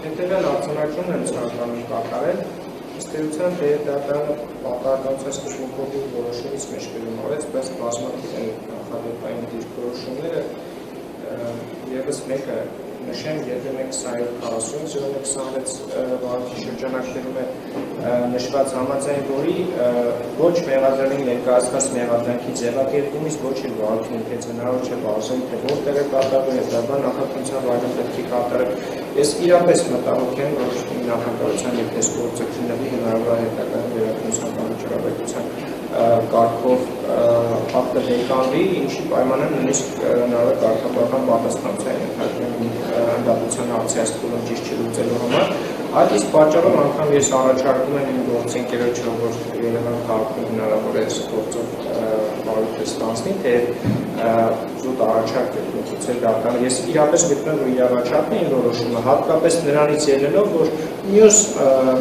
հետևյալ արձանագրումն եմ ցանկանում կատարել, ըստ էության դատարանը պատահականության սկզբունքով որոշումից մեջ կրում արեց, բայց բազմաթիվ են նախադեպային դիրքորոշումները, ևս մեկը նշեմ 3240-0126 վարքի շրջանակներում է նշված համաձայն, որի ոչ մեղադրվին ներկայացված մեղադրանքի ձևակերպումից ոչ էլ վարքի ընթեց հնարավոր չէ բարձրել, թե որտեղ է կատարվում, հետագա նախաքննության վայրում պետք է կատարել։ Ես իրապես մտահոգ եմ, որ նախագահության եւ տեսքորձը քննվի հնարավոր հետագայում վերաքննության կառավարության կարգով ակտը վերկանվի, ինչի պայմանը նույնիսկ հնարավոր կարգապահական պատասխանատվության ենթարկվի անդատության հարցի այս փուլում ճիշտ չլուծելու համար։ Այդ իսկ պատճառով անգամ ես առաջարկում եմ իմ գործընկերոջը, որ Երևան քաղաքում հնարավոր է այս գործով բարույթը ստանձնի, թե զուտ առաջարկ է լուծել դատարանը։ Ես իրապես գտնում եմ, որ իր առաջարկն է որոշումը, հատկապես նրանից ելնելով, որ մյուս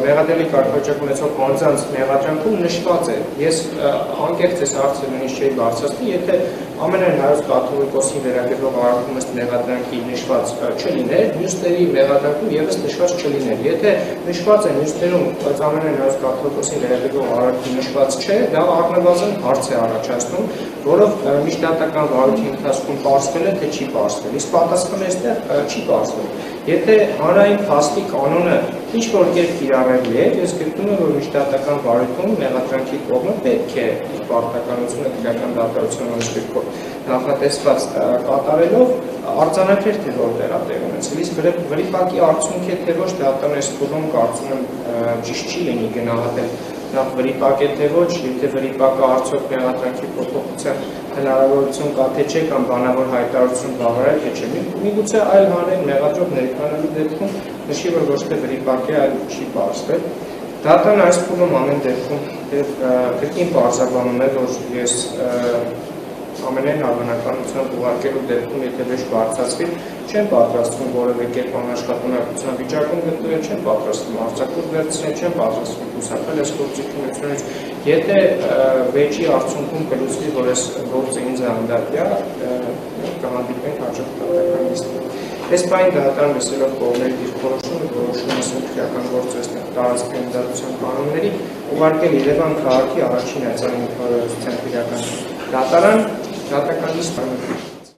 մեղադրելի կարգավիճակ ունեցող անձանց մեղադրանքում նշված է։ Ես անկեղծ այս հարցը նույնիսկ չէի բարձրացնի, եթե ամենայն հայոց կաթողիկոսին վերագրվող արարքում ըստ մեղադրանքի նշված չլիներ, մյուսների մեղադրանքում ևս նշված չլիներ։ Եթե նշված է մյուսներում, բայց ամենայն հայոց կաթողիկոսին վերագրվող արարքում նշված չէ, դա առնվազն հարց է առաջացնում, որով միջդատական վարույթի ընթացքում պարզվել է, թե չի պարզվել, իսկ պատասխանը այստեղ չի պարզվել։ Եթե հանրային փաստի կանոնը ինչ-որ կերպ կիրառելի է, ես գտնում եմ, որ միջդատական վարույթում մեղադրանքի կողմը պետք է իր պարտականությունը քրեական դատարանության օրենսգրքով նախատեսված կատարելով արձանագրել, թե որտեղ է տեղի ունեցել, իսկ վրիպակի արդյունք է, թե ոչ, դատարանը այս փուլում կարծում եմ ճիշտ չի լինի գնահատել նախ վրիպակ է, թե ոչ, եթե վրիպակը արդյոք մեղադրանքի փոփոխության հնարավորություն կա, թե չէ, կամ բանավոր հայտարարություն բավարար թե չէ։ Միգուցե այլ հանրային մեղադրող ներկայանալու դեպքում նշի, որ ոչ թե վրիպակ է, այլ չի պարզվել։ Դատարանը այս փուլում ամեն դեպքում կրկին պարզաբանում է, որ ես ամենայն հավանականությամբ ուղարկելու դեպքում, եթե վեճ բարձրացվի, չեմ պատրաստվում որևէ կերպ անաշխատունակության վիճակում գտնվել, չեմ պատրաստվում արձակուրդ վերցնել, չեմ պատրաստվում խուսափել այս գործիքությունից։ Եթե վեճի արդյունքում կլուծվի, որ այս գործը ինձ հանդարտյա, կհանդիպենք հաջորդ դատական նիստում։ Այս պահին դատարան լսելով կողմերի դիրքորոշումը, որոշումը քրեական գործը տարածքի ընդդիմության կանոնների ուղարկել Երևան քաղաքի առաջին հայցային քրեական դատարան դատական նիստ